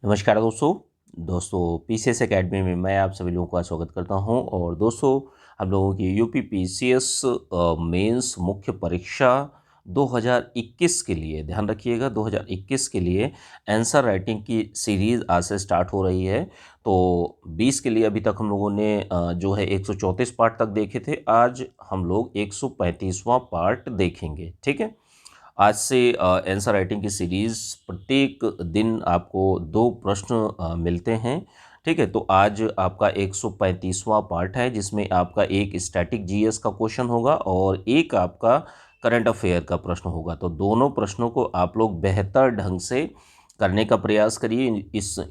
नमस्कार दोस्तों PCS academy में मैं आप सभी लोगों का स्वागत करता हूं। और दोस्तों, हम लोगों की यूपी पीसीएस मेंस मुख्य परीक्षा 2021 के लिए ध्यान रखिएगा, 2021 के लिए आंसर राइटिंग की सीरीज़ आज से स्टार्ट हो रही है। तो 20 के लिए अभी तक हम लोगों ने जो है 134 पार्ट तक देखे थे। आज हम लोग 135वां पार्ट देखेंगे। ठीक है, आज से आंसर राइटिंग की सीरीज़ प्रत्येक दिन आपको 2 प्रश्न मिलते हैं। ठीक है, तो आज आपका 135वां पार्ट है, जिसमें आपका एक स्टैटिक जीएस का क्वेश्चन होगा और एक आपका करंट अफेयर का प्रश्न होगा। तो दोनों प्रश्नों को आप लोग बेहतर ढंग से करने का प्रयास करिए।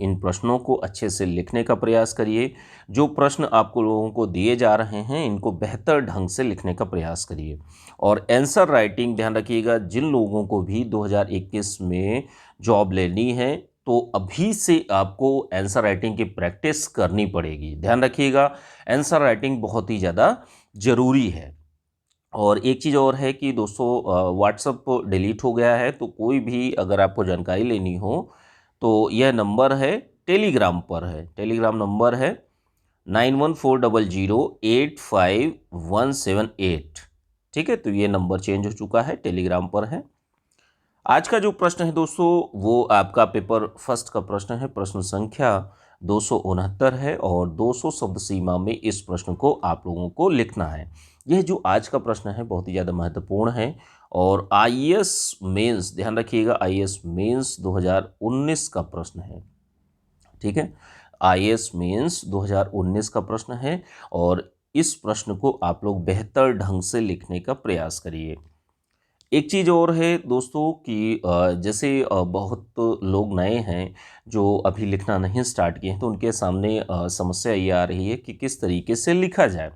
इन प्रश्नों को अच्छे से लिखने का प्रयास करिए। जो प्रश्न आपको लोगों को दिए जा रहे हैं, इनको बेहतर ढंग से लिखने का प्रयास करिए। और आंसर राइटिंग ध्यान रखिएगा, जिन लोगों को भी 2021 में जॉब लेनी है तो अभी से आपको आंसर राइटिंग की प्रैक्टिस करनी पड़ेगी। ध्यान रखिएगा, आंसर राइटिंग बहुत ही ज़्यादा ज़रूरी है। और एक चीज़ और है कि दोस्तों, व्हाट्सअप डिलीट हो गया है, तो कोई भी अगर आपको जानकारी लेनी हो तो यह नंबर है, टेलीग्राम पर है। टेलीग्राम नंबर है 9140085178। ठीक है, तो ये नंबर चेंज हो चुका है, टेलीग्राम पर है। आज का जो प्रश्न है दोस्तों, वो आपका पेपर फर्स्ट का प्रश्न है। प्रश्न संख्या 269 है और 200 शब्द सीमा में इस प्रश्न को आप लोगों को लिखना है। यह जो आज का प्रश्न है बहुत ही ज़्यादा महत्वपूर्ण है। और आईएएस मेंस, ध्यान रखिएगा, आईएएस मेंस 2019 का प्रश्न है। ठीक है, आईएएस मेंस 2019 का प्रश्न है और इस प्रश्न को आप लोग बेहतर ढंग से लिखने का प्रयास करिए। एक चीज़ और है दोस्तों कि जैसे बहुत लोग नए हैं जो अभी लिखना नहीं स्टार्ट किए हैं, तो उनके सामने समस्या ये आ रही है कि किस तरीके से लिखा जाए।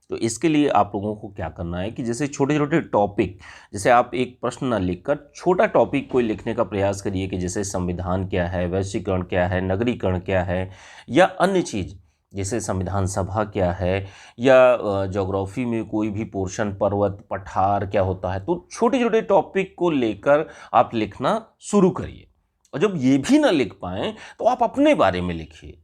तो इसके लिए आप लोगों को क्या करना है कि जैसे छोटे छोटे टॉपिक, जैसे आप एक प्रश्न ना लिखकर छोटा टॉपिक कोई लिखने का प्रयास करिए कि जैसे संविधान क्या है, वैश्वीकरण क्या है, नगरीकरण क्या है, या अन्य चीज़ जैसे संविधान सभा क्या है, या ज्योग्राफी में कोई भी पोर्शन, पर्वत, पठार क्या होता है। तो छोटे छोटे टॉपिक को लेकर आप लिखना शुरू करिए। और जब ये भी ना लिख पाएँ तो आप अपने बारे में लिखिए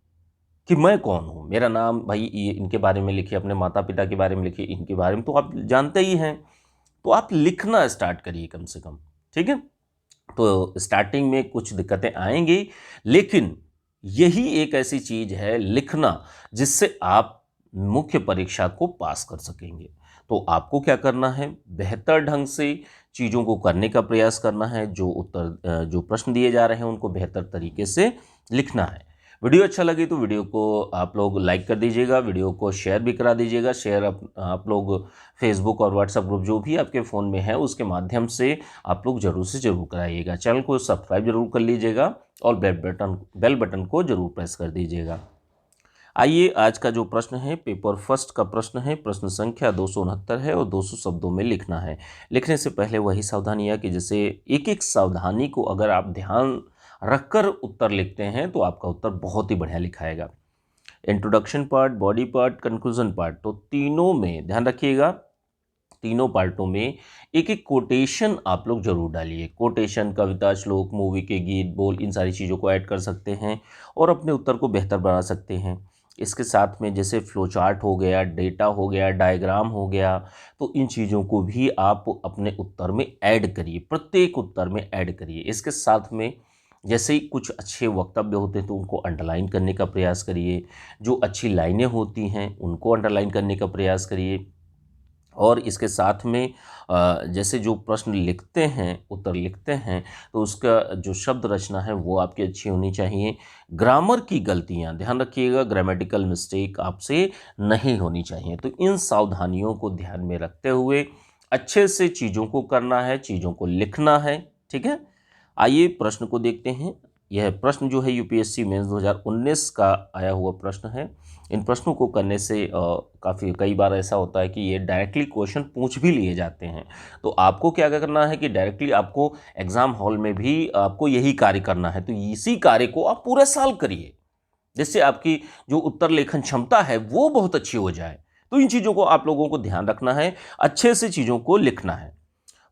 कि मैं कौन हूँ, मेरा नाम, भाई ये इनके बारे में लिखिए, अपने माता पिता के बारे में लिखिए, इनके बारे में तो आप जानते ही हैं। तो आप लिखना स्टार्ट करिए कम से कम। ठीक है, तो स्टार्टिंग में कुछ दिक्कतें आएंगी, लेकिन यही एक ऐसी चीज़ है लिखना जिससे आप मुख्य परीक्षा को पास कर सकेंगे। तो आपको क्या करना है, बेहतर ढंग से चीज़ों को करने का प्रयास करना है। जो प्रश्न दिए जा रहे हैं उनको बेहतर तरीके से लिखना है। वीडियो अच्छा लगे तो वीडियो को आप लोग लाइक कर दीजिएगा, वीडियो को शेयर भी करा दीजिएगा। शेयर आप लोग फेसबुक और व्हाट्सएप ग्रुप जो भी आपके फ़ोन में है उसके माध्यम से आप लोग ज़रूर से ज़रूर कराइएगा। चैनल को सब्सक्राइब जरूर कर लीजिएगा और बेल बटन को ज़रूर प्रेस कर दीजिएगा। आइए, आज का जो प्रश्न है पेपर फर्स्ट का प्रश्न है। प्रश्न संख्या 269 है और 200 शब्दों में लिखना है। लिखने से पहले वही सावधानियाँ कि जैसे एक एक सावधानी को अगर आप ध्यान रखकर उत्तर लिखते हैं तो आपका उत्तर बहुत ही बढ़िया लिखाएगा। Introduction part, body part, conclusion part, तो तीनों में ध्यान रखिएगा, तीनों पार्टों में एक एक कोटेशन आप लोग जरूर डालिए। कोटेशन, कविता, श्लोक, मूवी के गीत, बोल, इन सारी चीज़ों को ऐड कर सकते हैं और अपने उत्तर को बेहतर बना सकते हैं। इसके साथ में जैसे फ्लो चार्ट हो गया, डेटा हो गया, डायग्राम हो गया, तो इन चीज़ों को भी आप अपने उत्तर में ऐड करिए, प्रत्येक उत्तर में ऐड करिए। इसके साथ में जैसे ही कुछ अच्छे वक्तव्य होते हैं तो उनको अंडरलाइन करने का प्रयास करिए। जो अच्छी लाइनें होती हैं उनको अंडरलाइन करने का प्रयास करिए। और इसके साथ में जैसे जो प्रश्न लिखते हैं, उत्तर लिखते हैं, तो उसका जो शब्द रचना है वो आपकी अच्छी होनी चाहिए। ग्रामर की गलतियां ध्यान रखिएगा, ग्रामेटिकल मिस्टेक आपसे नहीं होनी चाहिए। तो इन सावधानियों को ध्यान में रखते हुए अच्छे से चीज़ों को करना है, चीज़ों को लिखना है। ठीक है, आइए प्रश्न को देखते हैं। यह प्रश्न जो है यूपीएससी मेंस 2019 का आया हुआ प्रश्न है। इन प्रश्नों को करने से कई बार ऐसा होता है कि ये डायरेक्टली क्वेश्चन पूछ भी लिए जाते हैं। तो आपको क्या करना है कि डायरेक्टली आपको एग्ज़ाम हॉल में भी आपको यही कार्य करना है। तो इसी कार्य को आप पूरे साल करिए, जिससे आपकी जो उत्तर लेखन क्षमता है वो बहुत अच्छी हो जाए। तो इन चीज़ों को आप लोगों को ध्यान रखना है, अच्छे से चीज़ों को लिखना है।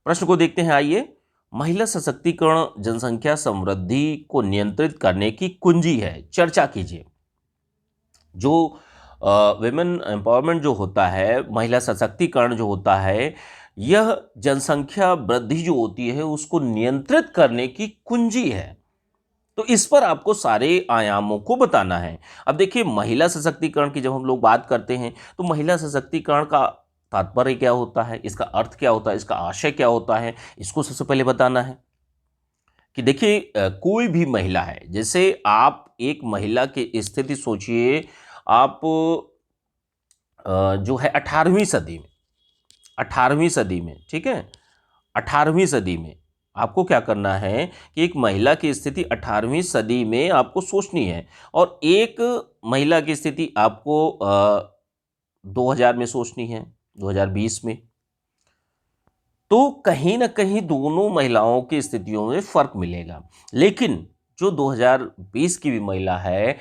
प्रश्न को देखते हैं, आइए। महिला सशक्तिकरण जनसंख्या समृद्धि को नियंत्रित करने की कुंजी है, चर्चा कीजिए। जो विमेन एम्पावरमेंट जो होता है, महिला सशक्तिकरण जो होता है, यह जनसंख्या वृद्धि जो होती है उसको नियंत्रित करने की कुंजी है। तो इस पर आपको सारे आयामों को बताना है। अब देखिए, महिला सशक्तिकरण की जब हम लोग बात करते हैं तो महिला सशक्तिकरण का तात्पर्य क्या होता है, इसका अर्थ क्या होता है, इसका आशय क्या होता है, इसको सबसे पहले बताना है। कि देखिए, कोई भी महिला है, जैसे आप एक महिला की स्थिति सोचिए, आप जो है 18वीं सदी में, ठीक है, 18वीं सदी में आपको क्या करना है कि एक महिला की स्थिति 18वीं सदी में आपको सोचनी है, और एक महिला की स्थिति आपको 2000 में सोचनी है, 2020 में। तो कहीं ना कहीं दोनों महिलाओं की स्थितियों में फर्क मिलेगा। लेकिन जो 2020 की भी महिला है,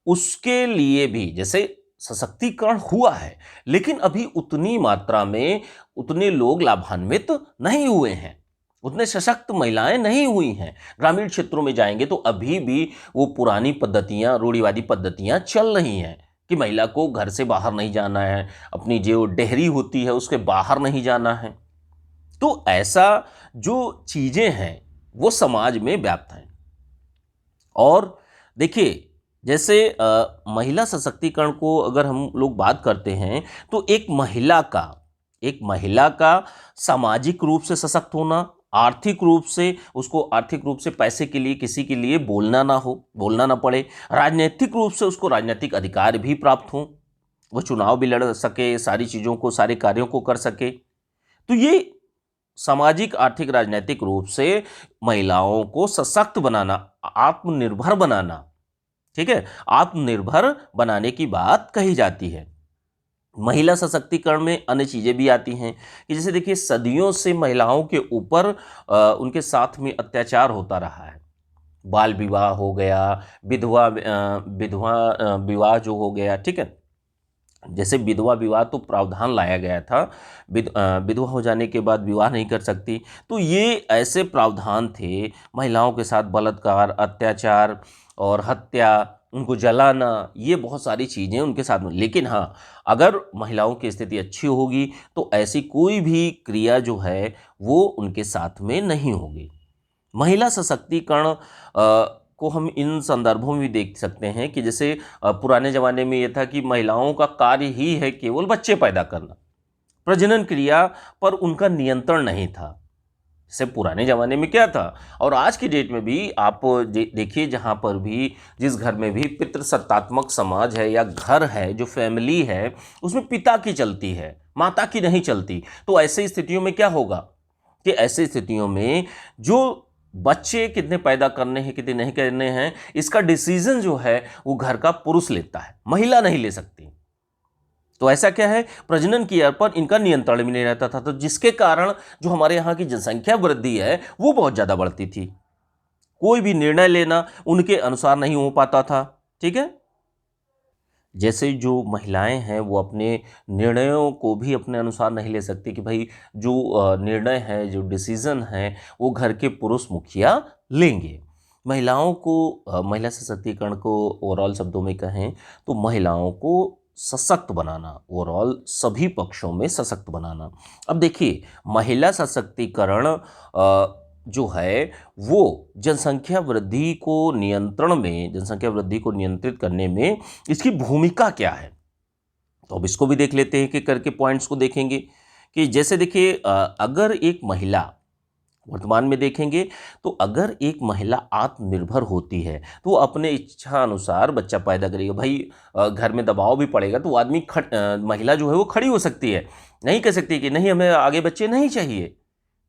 उसके लिए भी जैसे सशक्तिकरण हुआ है, लेकिन अभी उतनी मात्रा में उतने लोग लाभान्वित नहीं हुए हैं, उतने सशक्त महिलाएं नहीं हुई हैं। ग्रामीण क्षेत्रों में जाएंगे तो अभी भी वो पुरानी पद्धतियां, रूढ़िवादी पद्धतियां चल रही हैं कि महिला को घर से बाहर नहीं जाना है, अपनी जो डेहरी होती है उसके बाहर नहीं जाना है। तो ऐसा जो चीजें हैं वो समाज में व्याप्त हैं। और देखिए, जैसे महिला सशक्तिकरण को अगर हम लोग बात करते हैं तो एक महिला का सामाजिक रूप से सशक्त होना, आर्थिक रूप से उसको आर्थिक रूप से पैसे के लिए किसी के लिए बोलना ना पड़े, राजनीतिक रूप से उसको राजनीतिक अधिकार भी प्राप्त हो, वो चुनाव भी लड़ सके, सारी चीज़ों को, सारे कार्यों को कर सके। तो ये सामाजिक, आर्थिक, राजनीतिक रूप से महिलाओं को सशक्त बनाना, आत्मनिर्भर बनाना, ठीक है, आत्मनिर्भर बनाने की बात कही जाती है। महिला सशक्तिकरण में अन्य चीजें भी आती हैं कि जैसे देखिए, सदियों से महिलाओं के ऊपर उनके साथ में अत्याचार होता रहा है। बाल विवाह हो गया, विधवा विवाह जो हो गया, ठीक है। जैसे विधवा विवाह तो प्रावधान लाया गया था, विधवा हो जाने के बाद विवाह नहीं कर सकती। तो ये ऐसे प्रावधान थे, महिलाओं के साथ बलात्कार, अत्याचार और हत्या, उनको जलाना, ये बहुत सारी चीज़ें उनके साथ में। लेकिन हाँ, अगर महिलाओं की स्थिति अच्छी होगी तो ऐसी कोई भी क्रिया जो है वो उनके साथ में नहीं होगी। महिला सशक्तिकरण को हम इन संदर्भों में भी देख सकते हैं कि जैसे पुराने ज़माने में ये था कि महिलाओं का कार्य ही है केवल बच्चे पैदा करना, प्रजनन क्रिया पर उनका नियंत्रण नहीं था। जैसे पुराने ज़माने में क्या था, और आज की डेट में भी आप देखिए, जहाँ पर भी, जिस घर में भी पितृसत्तात्मक समाज है या घर है, जो फैमिली है, उसमें पिता की चलती है, माता की नहीं चलती। तो ऐसी स्थितियों में क्या होगा कि ऐसी स्थितियों में जो बच्चे कितने पैदा करने हैं, कितने नहीं करने हैं, इसका डिसीजन जो है वो घर का पुरुष लेता है, महिला नहीं ले सकती। तो ऐसा क्या है, प्रजनन क्रिया पर इनका नियंत्रण भी नहीं रहता था, तो जिसके कारण जो हमारे यहाँ की जनसंख्या वृद्धि है वो बहुत ज़्यादा बढ़ती थी। कोई भी निर्णय लेना उनके अनुसार नहीं हो पाता था, ठीक है। जैसे जो महिलाएं हैं वो अपने निर्णयों को भी अपने अनुसार नहीं ले सकती कि भाई जो निर्णय है, जो डिसीज़न है, वो घर के पुरुष मुखिया लेंगे। महिलाओं को महिला सशक्तिकरण को ओवरऑल शब्दों में कहें तो महिलाओं को सशक्त बनाना, ओवरऑल सभी पक्षों में सशक्त बनाना। अब देखिए, महिला सशक्तिकरण जो है वो जनसंख्या वृद्धि को जनसंख्या वृद्धि को नियंत्रित करने में इसकी भूमिका क्या है। तो अब इसको भी देख लेते हैं कि करके पॉइंट्स को देखेंगे कि जैसे देखिए, अगर एक महिला, वर्तमान में देखेंगे तो अगर एक महिला आत्मनिर्भर होती है तो वो अपने इच्छा अनुसार बच्चा पैदा करेगी। भाई घर में दबाव भी पड़ेगा तो आदमी महिला जो है वो खड़ी हो सकती है, नहीं कह सकती कि नहीं हमें आगे बच्चे नहीं चाहिए।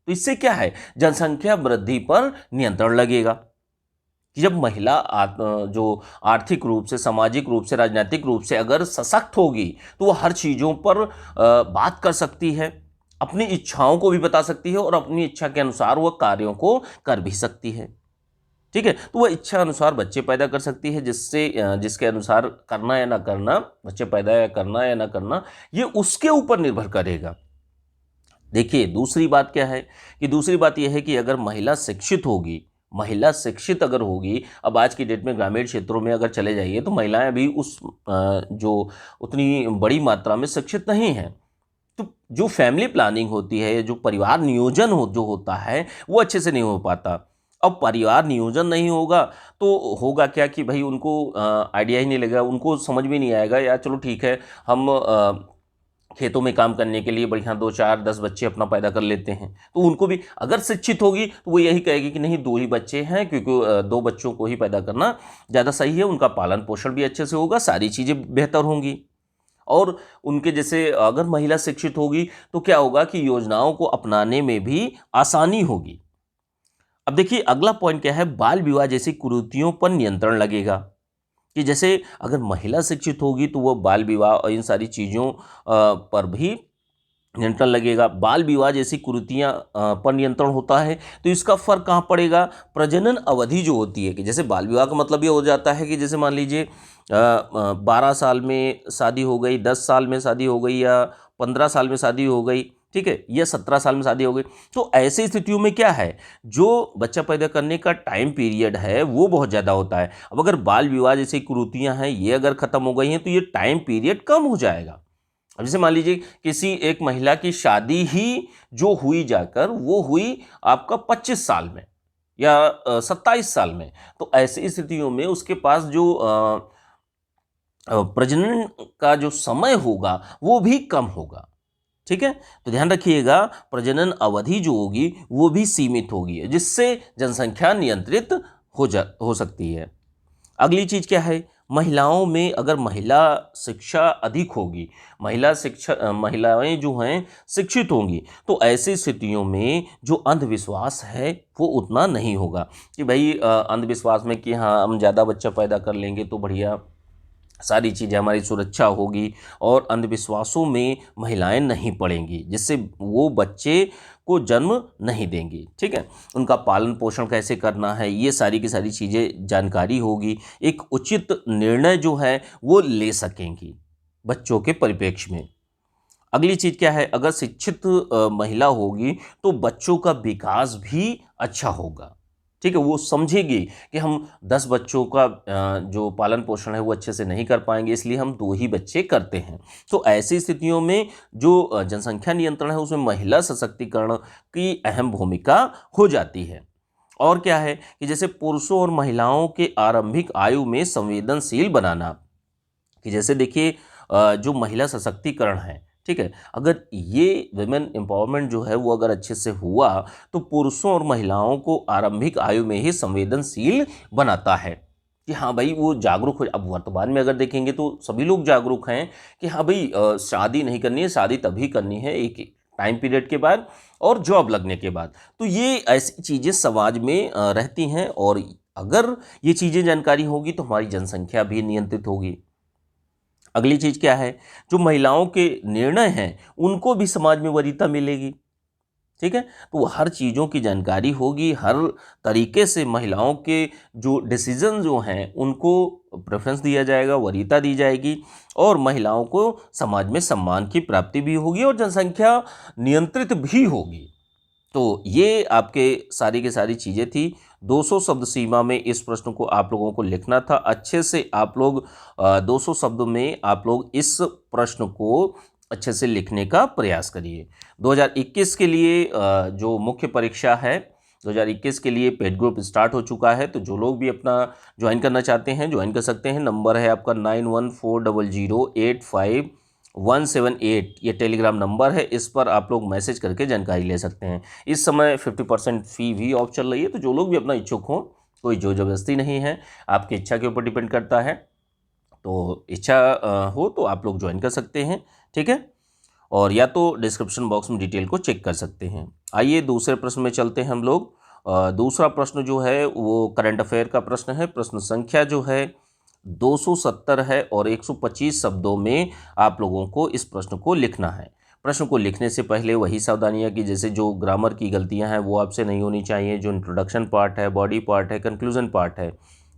तो इससे क्या है, जनसंख्या वृद्धि पर नियंत्रण लगेगा कि जब महिला जो आर्थिक रूप से, सामाजिक रूप से, राजनीतिक रूप से अगर सशक्त होगी तो वह हर चीज़ों पर बात कर सकती है, अपनी इच्छाओं को भी बता सकती है और अपनी इच्छा के अनुसार वह कार्यों को कर भी सकती है, ठीक है। तो वह इच्छा अनुसार बच्चे पैदा कर सकती है, जिसके अनुसार करना या ना करना, बच्चे पैदा या करना या ना करना, ये उसके ऊपर निर्भर करेगा। देखिए दूसरी बात क्या है कि दूसरी बात यह है कि अगर महिला शिक्षित होगी, महिला शिक्षित अगर होगी, अब आज की डेट में ग्रामीण क्षेत्रों में अगर चले जाइए तो महिलाएं अभी उस जो उतनी बड़ी मात्रा में शिक्षित नहीं हैं। तो जो फैमिली प्लानिंग होती है, जो परिवार नियोजन जो होता है वो अच्छे से नहीं हो पाता। अब परिवार नियोजन नहीं होगा तो होगा क्या कि भाई उनको आइडिया ही नहीं लगेगा, उनको समझ में नहीं आएगा यार चलो ठीक है हम खेतों में काम करने के लिए बढ़िया 2 4 10 बच्चे अपना पैदा कर लेते हैं। तो उनको भी अगर शिक्षित होगी तो वो यही कहेगी कि नहीं 2 ही बच्चे हैं, क्योंकि 2 बच्चों को ही पैदा करना ज़्यादा सही है, उनका पालन पोषण भी अच्छे से होगा, सारी चीज़ें बेहतर होंगी। और उनके जैसे अगर महिला शिक्षित होगी तो क्या होगा कि योजनाओं को अपनाने में भी आसानी होगी। अब देखिए अगला पॉइंट क्या है, बाल विवाह जैसी कुरीतियों पर नियंत्रण लगेगा। कि जैसे अगर महिला शिक्षित होगी तो वो बाल विवाह और इन सारी चीज़ों पर भी नियंत्रण लगेगा। बाल विवाह जैसी कुरीतियाँ पर नियंत्रण होता है तो इसका फर्क कहाँ पड़ेगा, प्रजनन अवधि जो होती है, कि जैसे बाल विवाह का मतलब ये हो जाता है कि जैसे मान लीजिए 12 साल में शादी हो गई, 10 साल में शादी हो गई, या 15 साल में शादी हो गई, ठीक है, या 17 साल में शादी हो गई। तो ऐसी स्थितियों में क्या है, जो बच्चा पैदा करने का टाइम पीरियड है वो बहुत ज़्यादा होता है। अब अगर बाल विवाह जैसी कुरीतियाँ हैं ये अगर ख़त्म हो गई हैं तो ये टाइम पीरियड कम हो जाएगा। अब जैसे मान लीजिए किसी एक महिला की शादी ही जो हुई जाकर वो हुई आपका 25 साल में या 27 साल में, तो ऐसी स्थितियों में उसके पास जो प्रजनन का जो समय होगा वो भी कम होगा। ठीक है, तो ध्यान रखिएगा प्रजनन अवधि जो होगी वो भी सीमित होगी, जिससे जनसंख्या नियंत्रित हो सकती है। अगली चीज क्या है, महिलाओं में अगर महिला शिक्षा अधिक होगी, महिलाएं जो हैं शिक्षित होंगी, तो ऐसी स्थितियों में जो अंधविश्वास है वो उतना नहीं होगा कि भाई अंधविश्वास में कि हाँ हम ज़्यादा बच्चा पैदा कर लेंगे तो बढ़िया सारी चीज़ें हमारी सुरक्षा होगी, और अंधविश्वासों में महिलाएं नहीं पड़ेंगी, जिससे वो बच्चे को जन्म नहीं देंगी। ठीक है, उनका पालन पोषण कैसे करना है ये सारी की सारी चीज़ें जानकारी होगी, एक उचित निर्णय जो है वो ले सकेंगी बच्चों के परिप्रेक्ष्य में। अगली चीज़ क्या है, अगर शिक्षित महिला होगी तो बच्चों का विकास भी अच्छा होगा। ठीक है, वो समझेगी कि हम 10 बच्चों का जो पालन पोषण है वो अच्छे से नहीं कर पाएंगे, इसलिए हम 2 ही बच्चे करते हैं। तो ऐसी स्थितियों में जो जनसंख्या नियंत्रण है उसमें महिला सशक्तिकरण की अहम भूमिका हो जाती है। और क्या है कि जैसे पुरुषों और महिलाओं के आरंभिक आयु में संवेदनशील बनाना, कि जैसे देखिए जो महिला सशक्तिकरण है, ठीक है, अगर ये विमेन एम्पावरमेंट जो है वो अगर अच्छे से हुआ तो पुरुषों और महिलाओं को आरंभिक आयु में ही संवेदनशील बनाता है कि हाँ भाई वो जागरूक हो। अब वर्तमान में अगर देखेंगे तो सभी लोग जागरूक हैं कि हाँ भाई शादी नहीं करनी है, शादी तभी करनी है एक टाइम पीरियड के बाद और जॉब लगने के बाद। तो ये ऐसी चीज़ें समाज में रहती हैं, और अगर ये चीज़ें जानकारी होगी तो हमारी जनसंख्या भी नियंत्रित होगी। अगली चीज़ क्या है, जो महिलाओं के निर्णय हैं उनको भी समाज में वरीयता मिलेगी। ठीक है, तो हर चीज़ों की जानकारी होगी, हर तरीके से महिलाओं के जो डिसीजन जो हैं उनको प्रेफरेंस दिया जाएगा, वरीयता दी जाएगी, और महिलाओं को समाज में सम्मान की प्राप्ति भी होगी और जनसंख्या नियंत्रित भी होगी। तो ये आपके सारी की सारी चीज़ें थी। 200 शब्द सीमा में इस प्रश्न को आप लोगों को लिखना था। अच्छे से आप लोग 200 शब्द में आप लोग इस प्रश्न को अच्छे से लिखने का प्रयास करिए। 2021 के लिए जो मुख्य परीक्षा है 2021 के लिए पेड ग्रुप स्टार्ट हो चुका है, तो जो लोग भी अपना ज्वाइन करना चाहते हैं ज्वाइन कर सकते हैं। नंबर है आपका 9140085178, ये टेलीग्राम नंबर है, इस पर आप लोग मैसेज करके जानकारी ले सकते हैं। इस समय 50% फ़ी भी ऑफ चल रही है, तो जो लोग भी अपना इच्छुक हों, कोई जोर जबरदस्ती नहीं है, आपकी इच्छा के ऊपर डिपेंड करता है। तो इच्छा हो तो आप लोग ज्वाइन कर सकते हैं। ठीक है, और या तो डिस्क्रिप्शन बॉक्स में डिटेल को चेक कर सकते हैं। आइए दूसरे प्रश्न में चलते हैं हम लोग। दूसरा प्रश्न जो है वो करंट अफेयर का प्रश्न है। प्रश्न संख्या जो है 270 है और 125 शब्दों में आप लोगों को इस प्रश्न को लिखना है। प्रश्न को लिखने से पहले वही सावधानियां कि जैसे जो ग्रामर की गलतियां हैं वो आपसे नहीं होनी चाहिए। जो इंट्रोडक्शन पार्ट है, बॉडी पार्ट है, कंक्लूजन पार्ट है,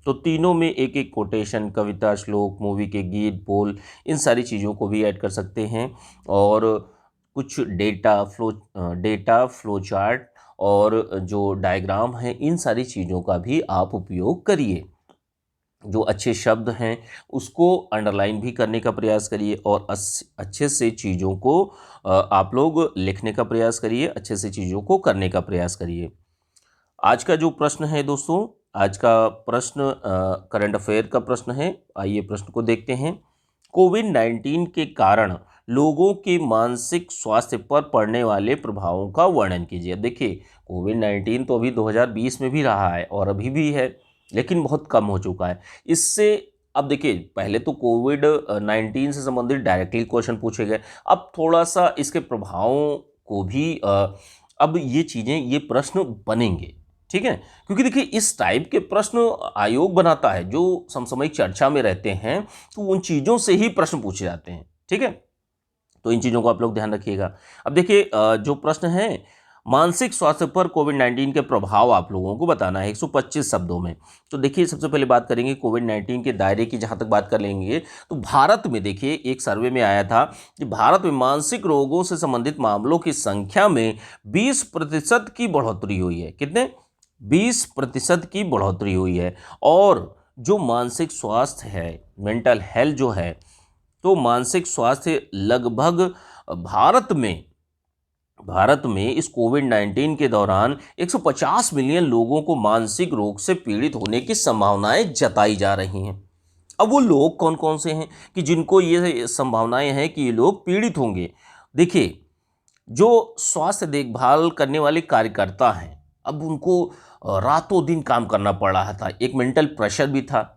तो तीनों में एक एक कोटेशन, कविता, श्लोक, मूवी के गीत, बोल, इन सारी चीज़ों को भी ऐड कर सकते हैं। और कुछ डेटा फ्लो चार्ट और जो डायग्राम है, इन सारी चीज़ों का भी आप उपयोग करिए। जो अच्छे शब्द हैं उसको अंडरलाइन भी करने का प्रयास करिए और अच्छे से चीज़ों को आप लोग लिखने का प्रयास करिए, अच्छे से चीज़ों को करने का प्रयास करिए। आज का जो प्रश्न है दोस्तों, आज का प्रश्न करंट अफेयर का प्रश्न है। आइए प्रश्न को देखते हैं। कोविड-19 के कारण लोगों के मानसिक स्वास्थ्य पर पड़ने वाले प्रभावों का वर्णन कीजिए। अब देखिए, कोविड-19 तो अभी 2020 में भी रहा है और अभी भी है, लेकिन बहुत कम हो चुका है। इससे अब देखिए, पहले तो कोविड-19 से संबंधित डायरेक्टली क्वेश्चन पूछे गए, अब थोड़ा-सा इसके प्रभावों को भी अब ये चीज़ें, ये प्रश्न बनेंगे, ठीक है? क्योंकि देखिए, इस टाइप के प्रश्न आयोग बनाता है जो समसामयिक चर्चा में रहते हैं, तो उन चीज़ों से ही प्रश्न पूछे जाते हैं, ठीक है? तो इन चीज़ों को आप लोग ध्यान रखिएगा। अब देखिए, जो प्रश्न है, मानसिक स्वास्थ्य पर कोविड-19 के प्रभाव आप लोगों को बताना है 125 शब्दों में। तो देखिए, सबसे पहले बात करेंगे कोविड-19 के दायरे की। जहाँ तक बात कर लेंगे तो भारत में देखिए, एक सर्वे में आया था कि भारत में मानसिक रोगों से संबंधित मामलों की संख्या में 20% की बढ़ोतरी हुई है। कितने? 20% की बढ़ोतरी हुई है। और जो मानसिक स्वास्थ्य है, मेंटल हेल्थ जो है, तो मानसिक स्वास्थ्य लगभग भारत में इस कोविड-19 के दौरान 150 मिलियन लोगों को मानसिक रोग से पीड़ित होने की संभावनाएं जताई जा रही हैं। अब वो लोग कौन कौन से हैं कि जिनको ये संभावनाएं हैं कि ये लोग पीड़ित होंगे? देखिए, जो स्वास्थ्य देखभाल करने वाले कार्यकर्ता हैं, अब उनको रातों दिन काम करना पड़ रहा था। एक मेंटल प्रेशर भी था।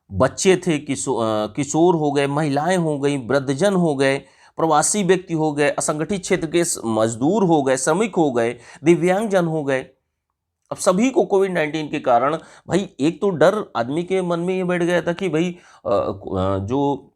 बच्चे थे, किशोर हो गए, महिलाएं हो गई, वृद्धजन हो गए, प्रवासी व्यक्ति हो गए, असंगठित क्षेत्र के मजदूर हो गए, श्रमिक हो गए, दिव्यांगजन हो गए। अब सभी को कोविड-19 के कारण भाई एक तो डर आदमी के मन में ये बैठ गया था कि भाई जो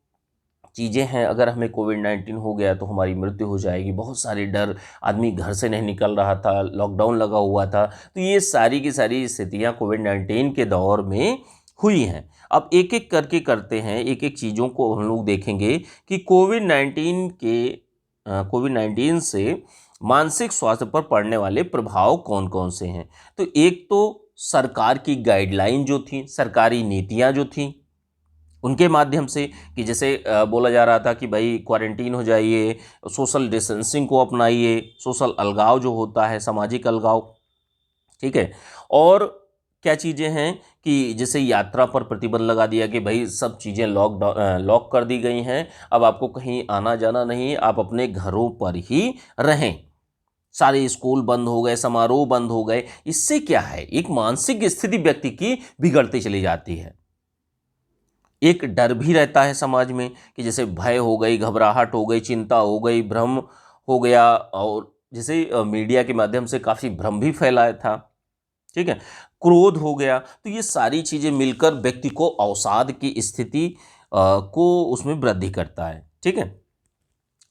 चीज़ें हैं, अगर हमें कोविड-19 हो गया तो हमारी मृत्यु हो जाएगी। बहुत सारे डर, आदमी घर से नहीं निकल रहा था, लॉकडाउन लगा हुआ था। तो ये सारी की सारी स्थितियाँ कोविड-19 के दौर में हुई हैं। अब एक-एक करके करते हैं, एक-एक चीज़ों को हम लोग देखेंगे कि कोविड-19 से मानसिक स्वास्थ्य पर पड़ने वाले प्रभाव कौन-कौन से हैं। तो एक तो सरकार की गाइडलाइन जो थी, सरकारी नीतियाँ जो थीं, उनके माध्यम से कि जैसे बोला जा रहा था कि भाई क्वारंटीन हो जाइए, सोशल डिस्टेंसिंग को अपनाइए, सोशल अलगाव जो होता है, सामाजिक अलगाव, ठीक है? और क्या चीज़ें हैं कि जैसे यात्रा पर प्रतिबंध लगा दिया कि भाई सब चीज़ें लॉक कर दी गई हैं, अब आपको कहीं आना जाना नहीं, आप अपने घरों पर ही रहें। सारे स्कूल बंद हो गए, समारोह बंद हो गए। इससे क्या है, एक मानसिक स्थिति व्यक्ति की बिगड़ती चली जाती है। एक डर भी रहता है समाज में कि जैसे भय हो गई, घबराहट हो गई, चिंता हो गई, भ्रम हो गया, और जैसे मीडिया के माध्यम से काफ़ी भ्रम भी फैलाया था, ठीक है? क्रोध हो गया। तो ये सारी चीज़ें मिलकर व्यक्ति को अवसाद की स्थिति को उसमें वृद्धि करता है, ठीक है?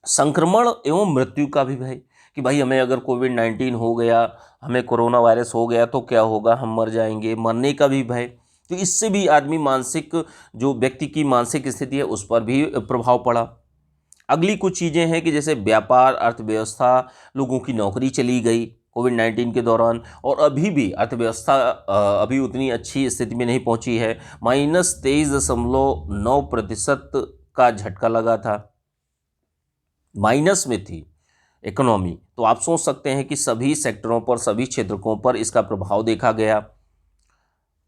संक्रमण एवं मृत्यु का भी भय कि भाई हमें अगर कोविड-19 हो गया, हमें कोरोना वायरस हो गया तो क्या होगा, हम मर जाएंगे, मरने का भी भय। तो इससे भी आदमी मानसिक, जो व्यक्ति की मानसिक स्थिति है उस पर भी प्रभाव पड़ा। अगली कुछ चीज़ें हैं कि जैसे व्यापार, अर्थव्यवस्था, लोगों की नौकरी चली गई कोविड-19 के दौरान, और अभी भी अर्थव्यवस्था अभी उतनी अच्छी स्थिति में नहीं पहुंची है। -23.9% का झटका लगा था, माइनस में थी इकोनॉमी। तो आप सोच सकते हैं कि सभी सेक्टरों पर, सभी क्षेत्रकों पर इसका प्रभाव देखा गया।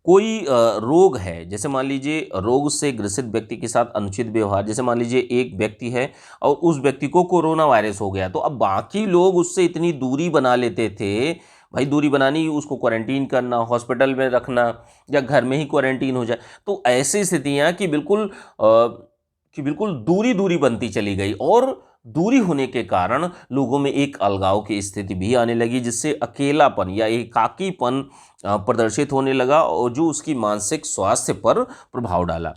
कोई रोग है, जैसे मान लीजिए रोग से ग्रसित व्यक्ति के साथ अनुचित व्यवहार, जैसे मान लीजिए एक व्यक्ति है और उस व्यक्ति को कोरोना वायरस हो गया, तो अब बाकी लोग उससे इतनी दूरी बना लेते थे। भाई दूरी बनानी, उसको क्वारंटीन करना, हॉस्पिटल में रखना, या घर में ही क्वारंटीन हो जाए। तो ऐसी स्थितियाँ कि बिल्कुल दूरी दूरी बनती चली गई, और दूरी होने के कारण लोगों में एक अलगाव की स्थिति भी आने लगी, जिससे अकेलापन या एकाकीपन प्रदर्शित होने लगा, और जो उसकी मानसिक स्वास्थ्य पर प्रभाव डाला।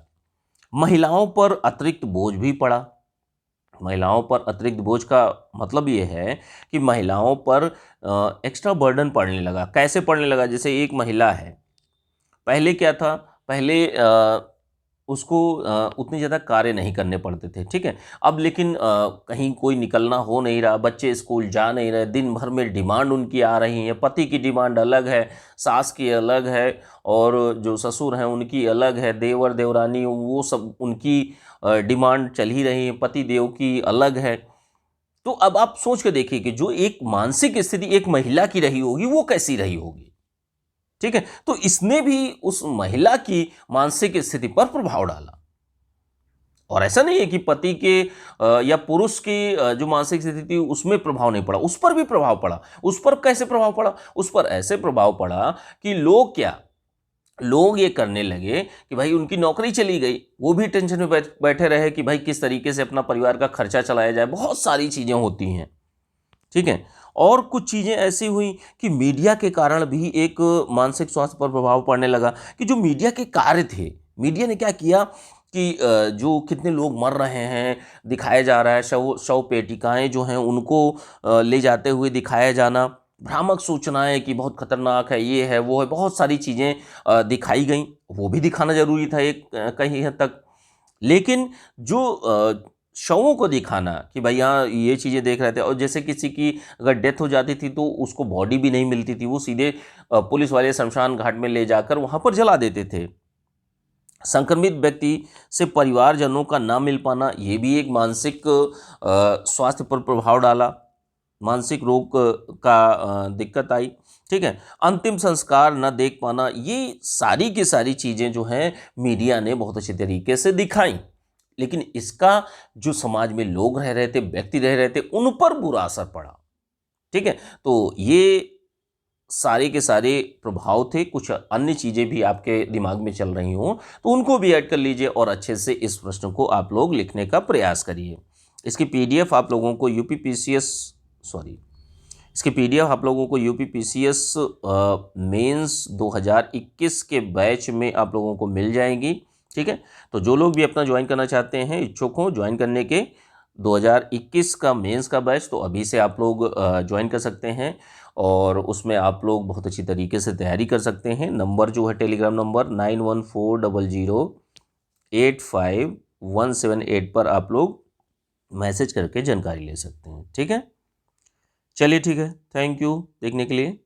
महिलाओं पर अतिरिक्त बोझ भी पड़ा। महिलाओं पर अतिरिक्त बोझ का मतलब ये है कि महिलाओं पर एक्स्ट्रा बर्डन पड़ने लगा। कैसे पड़ने लगा? जैसे एक महिला है, पहले क्या था, पहले उसको उतने ज़्यादा कार्य नहीं करने पड़ते थे, ठीक है। अब लेकिन कहीं कोई निकलना हो नहीं रहा, बच्चे स्कूल जा नहीं रहे, दिन भर में डिमांड उनकी आ रही है, पति की डिमांड अलग है, सास की अलग है, और जो ससुर हैं उनकी अलग है, देवर देवरानी वो सब उनकी डिमांड चल ही रही है, पति देव की अलग है। तो अब आप सोच के देखिए कि जो एक मानसिक स्थिति एक महिला की रही होगी वो कैसी रही होगी, ठीक है। तो इसने भी उस महिला की मानसिक स्थिति पर प्रभाव डाला। और ऐसा नहीं है कि पति के या पुरुष की जो मानसिक स्थिति थी उसमें प्रभाव नहीं पड़ा, उस पर भी प्रभाव पड़ा। उस पर कैसे प्रभाव पड़ा? उस पर ऐसे प्रभाव पड़ा कि लोग ये करने लगे कि भाई उनकी नौकरी चली गई, वो भी टेंशन में बैठे रहे कि भाई किस तरीके से अपना परिवार का खर्चा चलाया जाए। बहुत सारी चीज़ें होती हैं, ठीक है। और कुछ चीज़ें ऐसी हुई कि मीडिया के कारण भी एक मानसिक स्वास्थ्य पर प्रभाव पड़ने लगा कि जो मीडिया के कार्य थे, मीडिया ने क्या किया कि जो कितने लोग मर रहे हैं दिखाया जा रहा है, शव शव पेटिकाएँ जो हैं उनको ले जाते हुए दिखाया जाना, भ्रामक सूचनाएँ कि बहुत खतरनाक है, ये है, वो है, बहुत सारी चीज़ें दिखाई गईं। वो भी दिखाना ज़रूरी था एक कहीं हद तक। लेकिन जो शवों को दिखाना कि भाई यहाँ ये चीज़ें देख रहे थे, और जैसे किसी की अगर डेथ हो जाती थी तो उसको बॉडी भी नहीं मिलती थी, वो सीधे पुलिस वाले शमशान घाट में ले जाकर वहाँ पर जला देते थे। संक्रमित व्यक्ति से परिवारजनों का ना मिल पाना, ये भी एक मानसिक स्वास्थ्य पर प्रभाव डाला, मानसिक रोग का दिक्कत आई, ठीक है। अंतिम संस्कार न देख पाना, ये सारी की सारी चीज़ें जो हैं मीडिया ने बहुत अच्छे तरीके से दिखाई। लेकिन इसका जो समाज में लोग रह रहे थे, व्यक्ति रह रहे थे, उन पर बुरा असर पड़ा, ठीक है। तो ये सारे के सारे प्रभाव थे। कुछ अन्य चीज़ें भी आपके दिमाग में चल रही हों तो उनको भी ऐड कर लीजिए और अच्छे से इस प्रश्न को आप लोग लिखने का प्रयास करिए। इसकी पीडीएफ आप लोगों को यूपी पीसीएस मेंस 2021 के बैच में आप लोगों को मिल जाएगी, ठीक है। तो जो लोग भी अपना ज्वाइन करना चाहते हैं, इच्छुक हों ज्वाइन करने के 2021 का मेंस का बैच, तो अभी से आप लोग ज्वाइन कर सकते हैं और उसमें आप लोग बहुत अच्छी तरीके से तैयारी कर सकते हैं। नंबर जो है टेलीग्राम नंबर 9140085178 पर आप लोग मैसेज करके जानकारी ले सकते हैं, ठीक है। चलिए ठीक है, थैंक यू देखने के लिए।